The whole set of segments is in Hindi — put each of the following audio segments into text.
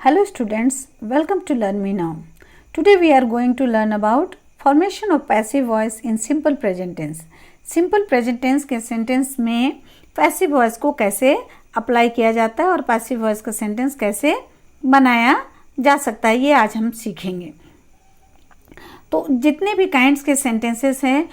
Hello students, welcome to Learn Me Now. Today we are going to learn about formation of passive voice in simple present tense. Simple present tense के सेंटेंस में पैसिव वॉइस को कैसे अप्लाई किया जाता है और पैसिव वॉइस का सेंटेंस कैसे बनाया जा सकता है, ये आज हम सीखेंगे। तो जितने भी काइंड्स के सेंटेंसेस हैं,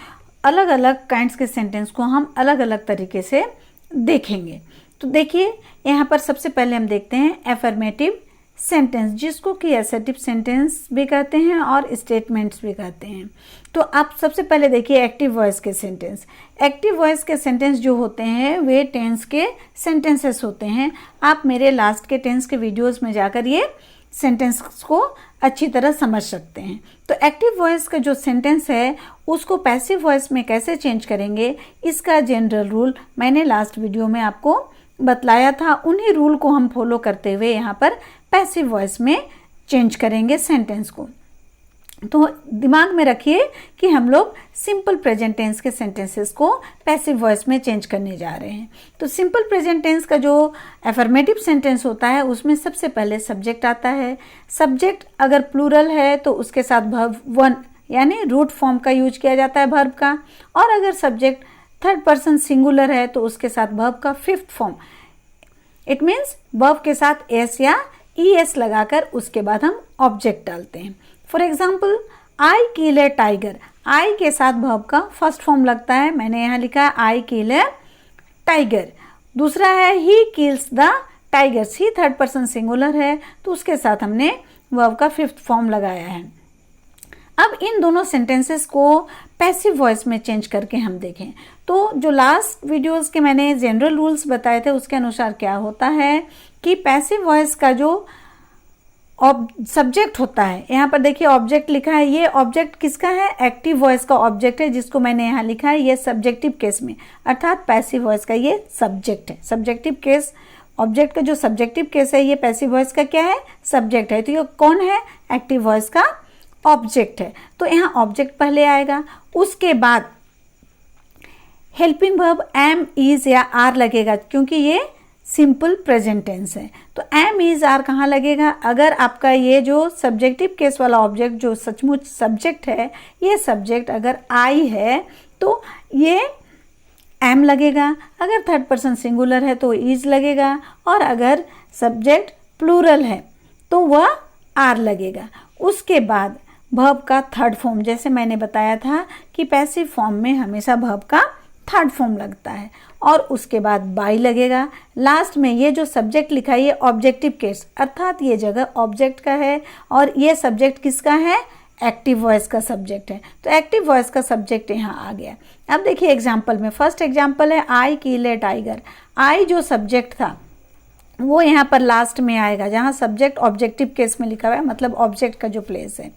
अलग अलग काइंड्स के सेंटेंस को हम अलग अलग तरीके से देखेंगे। तो देखिए, यहाँ पर सबसे पहले हम देखते हैं एफर्मेटिव सेंटेंस, जिसको कि असर्टिव सेंटेंस भी कहते हैं और स्टेटमेंट्स भी कहते हैं। तो आप सबसे पहले देखिए एक्टिव वॉइस के सेंटेंस। एक्टिव वॉइस के सेंटेंस जो होते हैं वे टेंस के सेंटेंसेस होते हैं। आप मेरे लास्ट के टेंस के वीडियोस में जाकर ये सेंटेंस को अच्छी तरह समझ सकते हैं। तो एक्टिव वॉइस का जो सेंटेंस है उसको पैसिव वॉइस में कैसे चेंज करेंगे, इसका जनरल रूल मैंने लास्ट वीडियो में आपको बतलाया था। उन्हीं रूल को हम फॉलो करते हुए यहाँ पर पैसिव वॉइस में चेंज करेंगे सेंटेंस को। तो दिमाग में रखिए कि हम लोग सिंपल प्रेजेंट टेंस के सेंटेंसेस को पैसिव वॉइस में चेंज करने जा रहे हैं। तो सिंपल प्रेजेंट टेंस का जो एफर्मेटिव सेंटेंस होता है उसमें सबसे पहले सब्जेक्ट आता है। सब्जेक्ट अगर प्लूरल है तो उसके साथ वर्ब वन यानी रूट फॉर्म का यूज किया जाता है वर्ब का, और अगर सब्जेक्ट थर्ड पर्सन सिंगुलर है तो उसके साथ वर्ब का fifth form. It means verb के साथ एस या ES लगाकर उसके बाद हम ऑब्जेक्ट डालते हैं। For example, I kill a tiger. I के साथ वर्ब का फर्स्ट फॉर्म लगता है, मैंने यहाँ लिखा है आई किल ए टाइगर। दूसरा है he kills the tigers. He third person singular है तो उसके साथ हमने वर्ब का फिफ्थ फॉर्म लगाया है। अब इन दोनों सेंटेंसेस को पैसिव वॉइस में चेंज करके हम देखें तो जो लास्ट वीडियोस के मैंने जनरल रूल्स बताए थे उसके अनुसार क्या होता है कि पैसिव वॉइस का जो सब्जेक्ट होता है, यहाँ पर देखिए ऑब्जेक्ट लिखा है, ये ऑब्जेक्ट किसका है? एक्टिव वॉइस का ऑब्जेक्ट है, जिसको मैंने यहाँ लिखा है ये सब्जेक्टिव केस में, अर्थात पैसिव वॉइस का ये सब्जेक्ट है। सब्जेक्टिव केस, ऑब्जेक्ट का जो सब्जेक्टिव केस है ये पैसिव वॉइस का क्या है? सब्जेक्ट है। तो ये कौन है? एक्टिव वॉइस का ऑब्जेक्ट है। तो यहाँ ऑब्जेक्ट पहले आएगा, उसके बाद हेल्पिंग वर्ब एम, इज या आर लगेगा, क्योंकि ये सिंपल प्रेजेंट टेंस है। तो एम, इज, आर कहाँ लगेगा? अगर आपका ये जो सब्जेक्टिव केस वाला ऑब्जेक्ट जो सचमुच सब्जेक्ट है, ये सब्जेक्ट अगर आई है तो ये एम लगेगा, अगर थर्ड पर्सन सिंगुलर है तो इज लगेगा, और अगर सब्जेक्ट प्लूरल है तो वह आर लगेगा। उसके बाद वर्ब का थर्ड फॉर्म, जैसे मैंने बताया था कि पैसिव फॉर्म में हमेशा वर्ब का थर्ड फॉर्म लगता है, और उसके बाद बाई लगेगा। लास्ट में ये जो सब्जेक्ट लिखा है ये ऑब्जेक्टिव केस, अर्थात ये जगह ऑब्जेक्ट का है और ये सब्जेक्ट किसका है? एक्टिव वॉइस का सब्जेक्ट है। तो एक्टिव वॉइस का सब्जेक्ट यहाँ आ गया। अब देखिए एग्जाम्पल में, फर्स्ट एग्जाम्पल है आई किल ए टाइगर। आई जो सब्जेक्ट था वो यहाँ पर लास्ट में आएगा, जहाँ सब्जेक्ट ऑब्जेक्टिव केस में लिखा हुआ है, मतलब ऑब्जेक्ट का जो प्लेस है।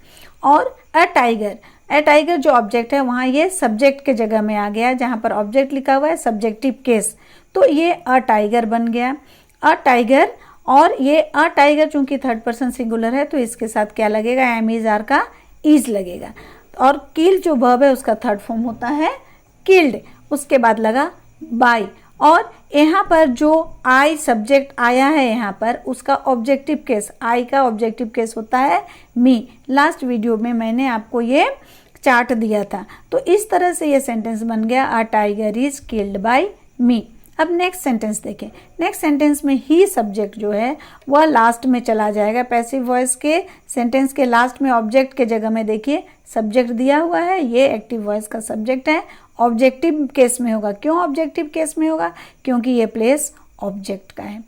और अ टाइगर, ए टाइगर जो ऑब्जेक्ट है वहाँ ये सब्जेक्ट के जगह में आ गया, जहाँ पर ऑब्जेक्ट लिखा हुआ है सब्जेक्टिव केस, तो ये अ टाइगर बन गया। अ टाइगर, और ये अ टाइगर चूंकि थर्ड पर्सन सिंगुलर है तो इसके साथ क्या लगेगा? एम, इज, आर का इज लगेगा। और किल जो वर्ब है उसका थर्ड फॉर्म होता है किल्ड, उसके बाद लगा बाई। और यहाँ पर जो आई सब्जेक्ट आया है यहाँ पर उसका ऑब्जेक्टिव केस, आई का ऑब्जेक्टिव केस होता है मी। लास्ट वीडियो में मैंने आपको ये चार्ट दिया था। तो इस तरह से ये सेंटेंस बन गया, a tiger is killed by me. अब नेक्स्ट सेंटेंस देखें। नेक्स्ट सेंटेंस में ही सब्जेक्ट जो है वह लास्ट में चला जाएगा। पैसिव वॉइस के सेंटेंस के लास्ट में ऑब्जेक्ट के जगह में देखिए सब्जेक्ट दिया हुआ है, ये एक्टिव वॉइस का सब्जेक्ट है, ऑब्जेक्टिव केस में होगा। क्यों ऑब्जेक्टिव केस में होगा? क्योंकि ये प्लेस ऑब्जेक्ट का है।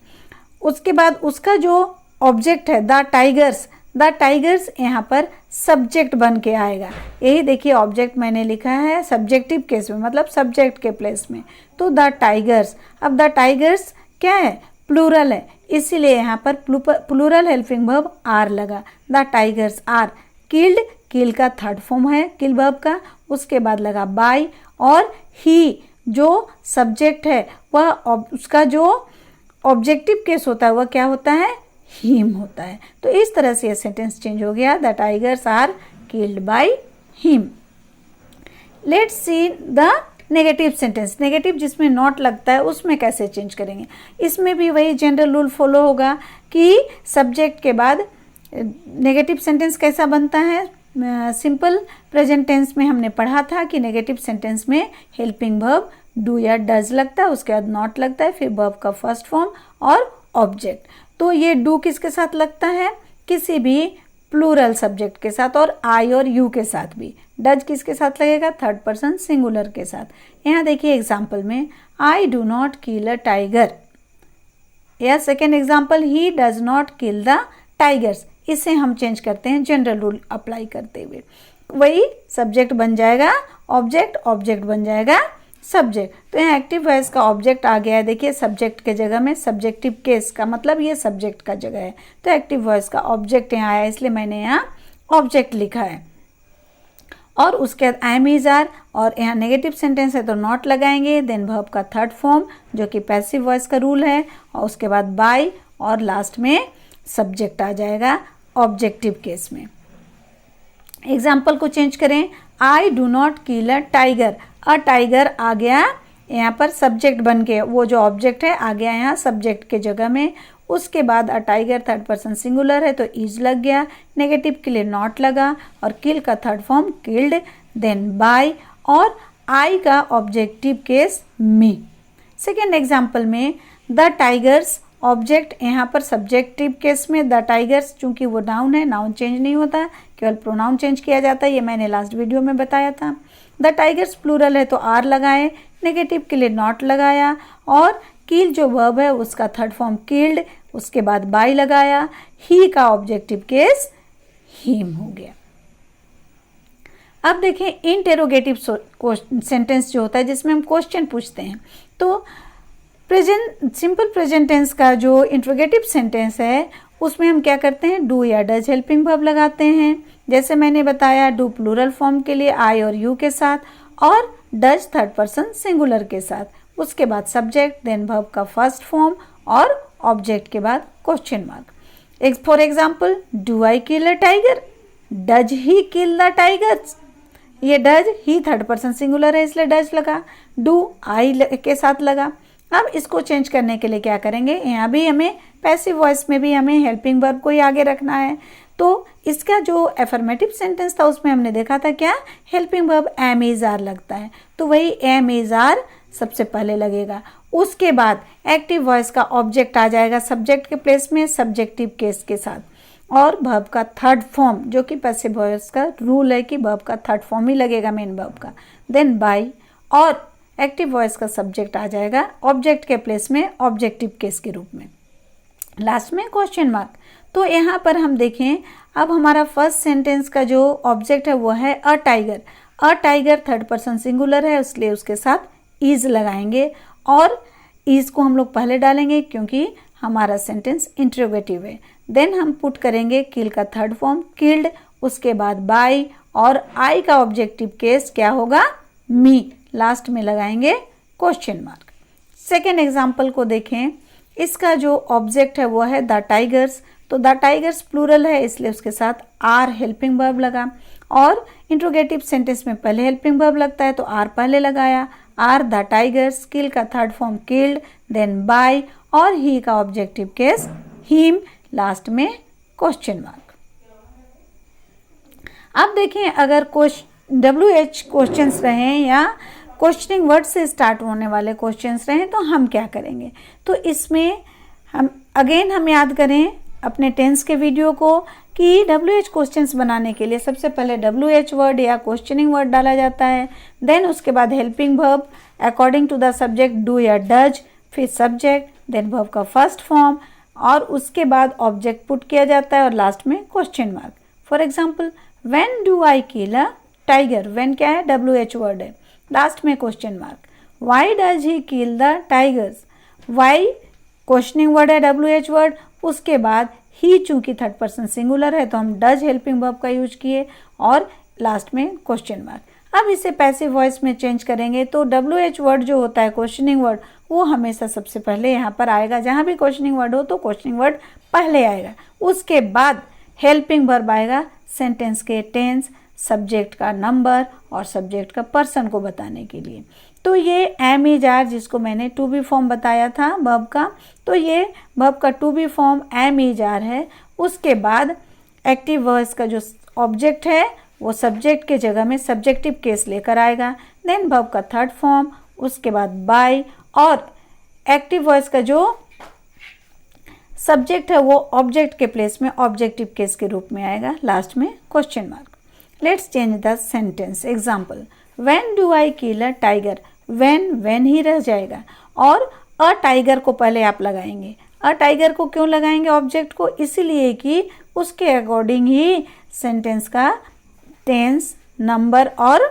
उसके बाद उसका जो ऑब्जेक्ट है द टाइगर्स, द टाइगर्स यहाँ पर सब्जेक्ट बन के आएगा। यही देखिए ऑब्जेक्ट मैंने लिखा है सब्जेक्टिव केस में, मतलब सब्जेक्ट के प्लेस में। तो द टाइगर्स, अब द टाइगर्स क्या है? प्लूरल है, इसीलिए यहाँ पर प्लूरल हेल्पिंग वर्ब आर लगा। द टाइगर्स आर किल्ड, किल का थर्ड फॉर्म है किल वर्ब का, उसके बाद लगा बाय। और ही जो सब्जेक्ट है वह उसका जो ऑब्जेक्टिव केस होता है वह क्या होता है? हिम होता है। तो इस तरह से यह सेंटेंस चेंज हो गया, the tigers are killed by him. Let's see the negative sentence, negative जिसमें नॉट लगता है उसमें कैसे चेंज करेंगे। इसमें भी वही जनरल रूल फॉलो होगा कि सब्जेक्ट के बाद नेगेटिव सेंटेंस कैसा बनता है। सिंपल प्रेजेंट टेंस में हमने पढ़ा था कि नेगेटिव सेंटेंस में हेल्पिंग वर्ब डू या डज लगता है, उसके बाद नॉट लगता है, फिर वर्ब का फर्स्ट फॉर्म और ऑब्जेक्ट। तो ये डू किसके साथ लगता है, किसी भी प्लूरल सब्जेक्ट के साथ और आई और यू के साथ भी। डज किसके साथ लगेगा, थर्ड पर्सन सिंगुलर के साथ। यहाँ देखिए एग्जाम्पल में I do not kill a tiger, या second example he does not kill the tigers. इसे हम चेंज करते हैं जनरल रूल अप्लाई करते हुए, वही सब्जेक्ट बन जाएगा ऑब्जेक्ट, ऑब्जेक्ट बन जाएगा सब्जेक्ट। तो यहाँ एक्टिव वॉइस का ऑब्जेक्ट आ गया है, देखिए सब्जेक्ट के जगह में सब्जेक्टिव केस का मतलब ये सब्जेक्ट का जगह है, तो एक्टिव वॉइस का ऑब्जेक्ट यहाँ आया, इसलिए मैंने यहाँ ऑब्जेक्ट लिखा है। और उसके बाद एम इज आर, और यहाँ नेगेटिव सेंटेंस है तो नॉट लगाएंगे, देन वर्ब का थर्ड फॉर्म जो कि पैसिव वॉइस का रूल है, और उसके बाद बाय, और लास्ट में सब्जेक्ट आ जाएगा ऑब्जेक्टिव केस में। एग्जाम्पल को चेंज करें, I do not kill a tiger, a tiger आ गया यहाँ पर सब्जेक्ट बन के, वो जो ऑब्जेक्ट है आ गया यहाँ सब्जेक्ट के जगह में। उसके बाद अ टाइगर थर्ड पर्सन सिंगुलर है तो इज लग गया, नेगेटिव के लिए नॉट लगा, और किल का third form killed, then by, और आई का objective case me. Second example में द टाइगर्स, ऑब्जेक्ट यहाँ पर सब्जेक्टिव केस में द टाइगर्स, चूंकि वो नाउन है, नाउन चेंज नहीं होता, केवल प्रोनाउन चेंज किया जाता है, ये मैंने लास्ट वीडियो में बताया था। द टाइगर्स प्लूरल है तो आर लगाए, नेगेटिव के लिए नॉट लगाया, और किल जो वर्ब है उसका थर्ड फॉर्म किल्ड, उसके बाद बाय लगाया, ही का ऑब्जेक्टिव केस हिम हो गया। अब देखें इंटेरोगेटिव सेंटेंस जो होता है जिसमें हम क्वेश्चन पूछते हैं, तो प्रेजेंट सिंपल प्रेजेंट टेंस का जो इंट्रोगेटिव सेंटेंस है उसमें हम क्या करते हैं, डू या डज हेल्पिंग वर्ब लगाते हैं। जैसे मैंने बताया डू प्लूरल फॉर्म के लिए आई और यू के साथ, और डज थर्ड पर्सन सिंगुलर के साथ। उसके बाद सब्जेक्ट, देन वर्ब का फर्स्ट फॉर्म, और ऑब्जेक्ट के बाद question mark. For example do I kill a tiger, does he kill the tigers, ये does he third person singular है इसलिए डज लगा, डू आई के साथ लगा। अब इसको चेंज करने के लिए क्या करेंगे, यहाँ भी हमें पैसिव वॉइस में भी हमें हेल्पिंग वर्ब को ही आगे रखना है। तो इसका जो एफर्मेटिव सेंटेंस था उसमें हमने देखा था क्या, helping verb am is are लगता है, तो वही एम इज आर सबसे पहले लगेगा। उसके बाद एक्टिव वॉइस का ऑब्जेक्ट आ जाएगा सब्जेक्ट के प्लेस में सब्जेक्टिव केस के साथ, और वर्ब का थर्ड फॉर्म जो कि पैसिव वॉइस का रूल है कि वर्ब का थर्ड फॉर्म ही लगेगा मेन वर्ब का, देन बाय, और एक्टिव वॉइस का सब्जेक्ट आ जाएगा ऑब्जेक्ट के प्लेस में ऑब्जेक्टिव केस के रूप में, लास्ट में क्वेश्चन मार्क। तो यहाँ पर हम देखें, अब हमारा फर्स्ट सेंटेंस का जो ऑब्जेक्ट है वो है अ tiger, a tiger third person singular है इसलिए उसके साथ इज लगाएंगे, और इज को हम लोग पहले डालेंगे क्योंकि हमारा सेंटेंस इंट्रोगेटिव है। देन हम पुट करेंगे किल का थर्ड फॉर्म किल्ड, उसके बाद बाय, और आई का ऑब्जेक्टिव केस क्या होगा, मी, लास्ट में लगाएंगे क्वेश्चन मार्क। सेकेंड एग्जाम्पल को देखें, इसका जो ऑब्जेक्ट है वो है द टाइगर्स, तो द टाइगर्स प्लूरल है इसलिए उसके साथ आर हेल्पिंग वर्ब लगा, और इंट्रोगेटिव सेंटेंस में पहले हेल्पिंग वर्ब लगता है तो आर पहले लगाया, आर द टाइगर्स, किल का third form killed, then by, और ही का ऑब्जेक्टिव केस हिम, लास्ट में क्वेश्चन मार्क। अब देखें अगर WH क्वेश्चंस रहें या क्वेश्चनिंग वर्ड से स्टार्ट होने वाले क्वेश्चंस रहें तो हम क्या करेंगे, तो इसमें हम याद करें अपने टेंस के वीडियो को कि WH क्वेश्चंस बनाने के लिए सबसे पहले WH वर्ड या क्वेश्चनिंग वर्ड डाला जाता है, देन उसके बाद helping verb according to the subject do या डज, फिर सब्जेक्ट, देन वर्ब का फर्स्ट फॉर्म, और उसके बाद ऑब्जेक्ट पुट किया जाता है, और लास्ट में question mark. For example when do I kill a tiger, when क्या है, WH वर्ड है, लास्ट में question mark. Why does he kill the tigers, why questioning word है WH वर्ड, उसके बाद ही चूंकि थर्ड पर्सन सिंगुलर है तो हम डज हेल्पिंग वर्ब का यूज किए, और लास्ट में क्वेश्चन मार्क। अब इसे पैसिव वॉइस में चेंज करेंगे तो WH वर्ड जो होता है क्वेश्चनिंग वर्ड वो हमेशा सबसे पहले यहाँ पर आएगा, जहाँ भी क्वेश्चनिंग वर्ड हो तो क्वेश्चनिंग वर्ड पहले आएगा, उसके बाद हेल्पिंग वर्ब आएगा सेंटेंस के टेंस, सब्जेक्ट का नंबर और सब्जेक्ट का पर्सन को बताने के लिए। तो ये एम इज आर जिसको मैंने टू बी फॉर्म बताया था वर्ब का, तो ये वर्ब का to be form am is are है। उसके बाद एक्टिव वॉइस का जो ऑब्जेक्ट है वो सब्जेक्ट के जगह में सब्जेक्टिव केस लेकर आएगा। देन वर्ब का थर्ड फॉर्म, उसके बाद बाय, और एक्टिव वॉइस का जो सब्जेक्ट है वो ऑब्जेक्ट के प्लेस में ऑब्जेक्टिव केस के रूप में आएगा, लास्ट में question mark. Let's change the sentence. Example, when do I kill a tiger. When he रह जाएगा और अ टाइगर को पहले आप लगाएंगे। अ टाइगर को क्यों लगाएंगे ऑब्जेक्ट को? इसीलिए कि उसके अकॉर्डिंग ही सेंटेंस का टेंस, नंबर और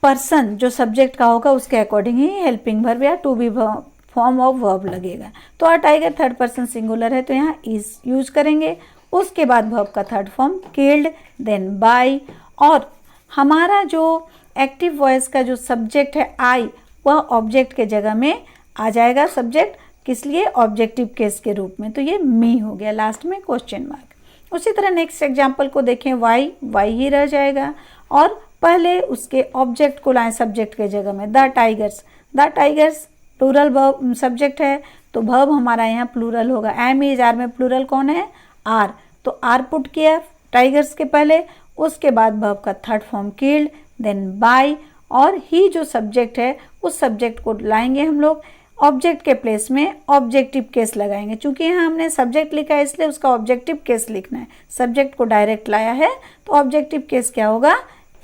पर्सन जो सब्जेक्ट का होगा उसके अकॉर्डिंग ही हेल्पिंग वर्ब या to be form of verb लगेगा। तो a tiger third person singular है तो यहाँ इज यूज करेंगे। उसके बाद वर्ब का third form killed, then by, और हमारा जो एक्टिव वॉइस का जो सब्जेक्ट है आई, वह ऑब्जेक्ट के जगह में आ जाएगा। सब्जेक्ट किस लिए? ऑब्जेक्टिव केस के रूप में, तो ये मी हो गया, लास्ट में क्वेश्चन मार्क। उसी तरह नेक्स्ट एग्जाम्पल को देखें, वाई ही रह जाएगा और पहले उसके ऑब्जेक्ट को लाएं सब्जेक्ट के जगह में। The tigers plural verb subject है तो वर्ब हमारा यहाँ प्लूरल होगा। एम इज आर में प्लूरल कौन है? आर, तो आर पुट किया टाइगर्स के पहले। उसके बाद वर्ब का third form killed, then by, और ही जो सब्जेक्ट है उस सब्जेक्ट को लाएंगे हम लोग ऑब्जेक्ट के प्लेस में, ऑब्जेक्टिव केस लगाएंगे। चूंकि यहाँ हमने सब्जेक्ट लिखा है इसलिए उसका ऑब्जेक्टिव केस लिखना है। सब्जेक्ट को डायरेक्ट लाया है तो ऑब्जेक्टिव केस क्या होगा?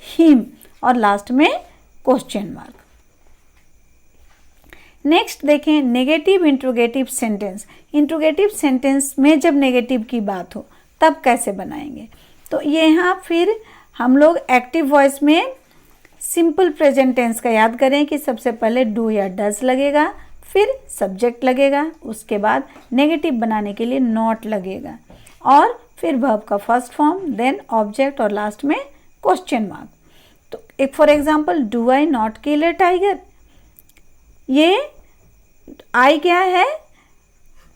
हिम, और लास्ट में क्वेश्चन मार्क। नेक्स्ट देखें, negative interrogative sentence. Interrogative sentence में जब नेगेटिव की बात हो तब कैसे बनाएंगे? तो ये यहाँ फिर हम लोग एक्टिव वॉइस में सिंपल प्रेजेंट टेंस का याद करें कि सबसे पहले डू या डज लगेगा, फिर सब्जेक्ट लगेगा, उसके बाद नेगेटिव बनाने के लिए नॉट लगेगा, और फिर वर्ब का फर्स्ट फॉर्म, देन ऑब्जेक्ट, और लास्ट में क्वेश्चन मार्क। तो एक for example, do I not kill a tiger. ये आई क्या है?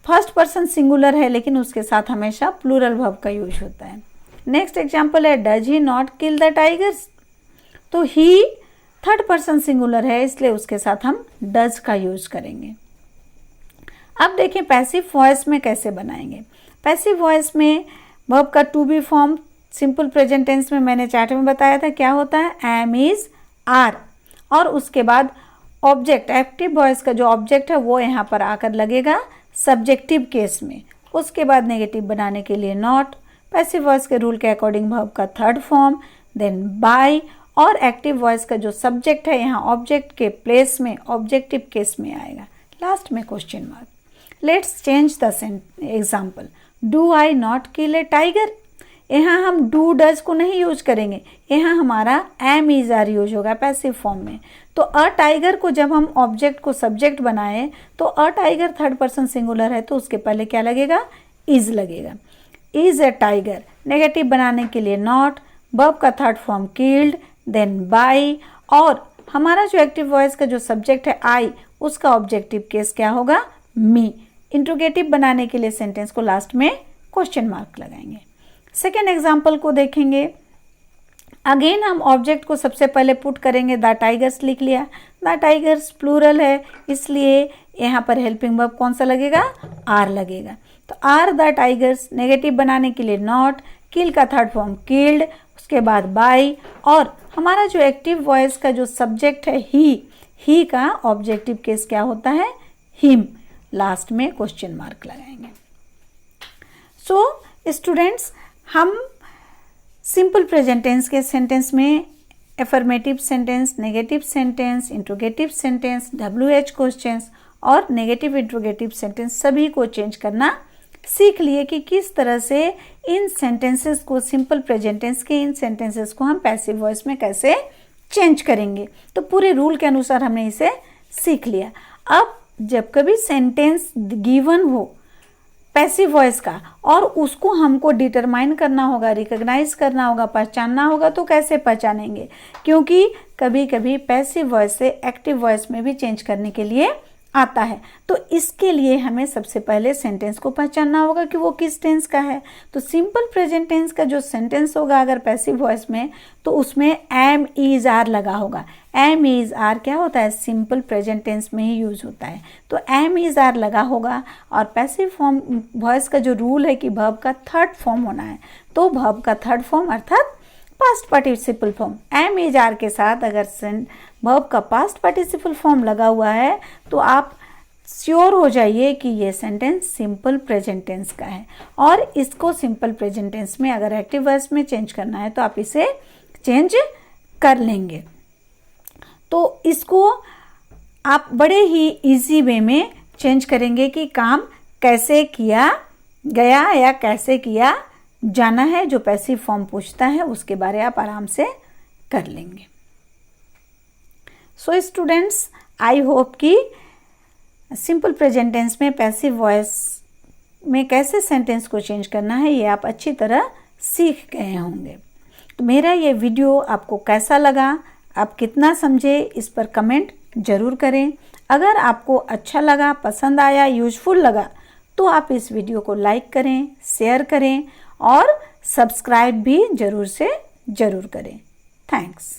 फर्स्ट पर्सन सिंगुलर है लेकिन उसके साथ हमेशा प्लूरल वर्ब का यूज होता है। नेक्स्ट एग्जांपल है, does he not kill the tigers. तो ही थर्ड पर्सन सिंगुलर है इसलिए उसके साथ हम डज का यूज करेंगे। अब देखें पैसिव वॉइस में कैसे बनाएंगे। पैसिव वॉइस में वर्ब का to be form simple present tense में मैंने चैट में बताया था क्या होता है? एम इज आर, और उसके बाद ऑब्जेक्ट, एक्टिव वॉइस का जो ऑब्जेक्ट है वो यहाँ पर आकर लगेगा सब्जेक्टिव केस में। उसके बाद नेगेटिव बनाने के लिए नॉट, पैसिव वॉइस के रूल के अकॉर्डिंग वर्ब का थर्ड फॉर्म, देन बाय, और एक्टिव वॉइस का जो सब्जेक्ट है यहाँ ऑब्जेक्ट के प्लेस में ऑब्जेक्टिव केस में आएगा, लास्ट में question mark. Let's change the example, do I not kill a tiger. यहाँ हम डू डज को नहीं यूज करेंगे, यहाँ हमारा एम इज आर यूज होगा पैसिव फॉर्म में। तो अ टाइगर को जब हम ऑब्जेक्ट को सब्जेक्ट बनाए तो a tiger third person singular है तो उसके पहले क्या लगेगा? इज लगेगा। इज ए टाइगर, नेगेटिव बनाने के लिए नॉट, वर्ब का third form killed, then by, और हमारा जो एक्टिव वॉइस का जो सब्जेक्ट है आई, उसका ऑब्जेक्टिव केस क्या होगा? मी। इंट्रोगेटिव बनाने के लिए सेंटेंस को लास्ट में क्वेश्चन मार्क लगाएंगे। सेकेंड एग्जाम्पल को देखेंगे। अगेन हम ऑब्जेक्ट को सबसे पहले पुट करेंगे, द टाइगर्स लिख लिया। द टाइगर्स प्लूरल है इसलिए यहाँ पर हेल्पिंग वर्ब कौन सा लगेगा? आर लगेगा। तो आर द टाइगर्स, नेगेटिव बनाने के लिए नॉट, किल का थर्ड फॉर्म किल्ड, उसके बाद बाय, और हमारा जो एक्टिव वॉइस का जो सब्जेक्ट है ही का ऑब्जेक्टिव केस क्या होता है? हिम, लास्ट में क्वेश्चन मार्क लगाएंगे। सो स्टूडेंट्स, हम सिंपल प्रेजेंट टेंस के सेंटेंस में affirmative sentence, negative sentence, interrogative sentence, WH questions और नेगेटिव इंट्रोगेटिव सेंटेंस सभी को चेंज करना सीख लिए कि किस तरह से इन सेंटेंसेस को, सिंपल प्रेजेंट टेंस के इन सेंटेंसेस को हम पैसिव वॉइस में कैसे चेंज करेंगे। तो पूरे रूल के अनुसार हमने इसे सीख लिया। अब जब कभी सेंटेंस गिवन हो पैसिव वॉइस का और उसको हमको डिटरमाइन करना होगा, रिकॉग्नाइज करना होगा, पहचानना होगा, तो कैसे पहचानेंगे? क्योंकि कभी कभी पैसिव वॉइस से एक्टिव वॉइस में भी चेंज करने के लिए आता है। तो इसके लिए हमें सबसे पहले सेंटेंस को पहचानना होगा कि वो किस टेंस का है। तो सिंपल प्रेजेंट टेंस का जो सेंटेंस होगा अगर पैसिव वॉइस में, तो उसमें एम इज आर लगा होगा। एम इज आर क्या होता है, सिंपल प्रेजेंट टेंस में ही यूज होता है। तो एम इज आर लगा होगा। और पैसिव फॉर्म वॉइस का जो रूल है कि वर्ब का थर्ड फॉर्म होना है, तो वर्ब का थर्ड फॉर्म अर्थात past participle form am is are के साथ अगर वर्ब का पास्ट पार्टिसिपल फॉर्म लगा हुआ है तो आप श्योर हो जाइए कि ये सेंटेंस सिंपल प्रेजेंट टेंस का है। और इसको सिंपल प्रेजेंट टेंस में अगर एक्टिव वॉइस में चेंज करना है तो आप इसे चेंज कर लेंगे। तो इसको आप बड़े ही इजी वे में चेंज करेंगे कि काम कैसे किया गया या कैसे किया जाना है। जो पैसिव फॉर्म पूछता है उसके बारे आप आराम से कर लेंगे। सो स्टूडेंट्स, आई होप कि सिंपल प्रेजेंट टेंस में पैसिव वॉइस में कैसे सेंटेंस को चेंज करना है ये आप अच्छी तरह सीख गए होंगे। तो मेरा ये वीडियो आपको कैसा लगा, आप कितना समझे, इस पर कमेंट जरूर करें। अगर आपको अच्छा लगा, पसंद आया, यूजफुल लगा तो आप इस वीडियो को लाइक करें, शेयर करें और सब्सक्राइब भी जरूर से जरूर करें। थैंक्स।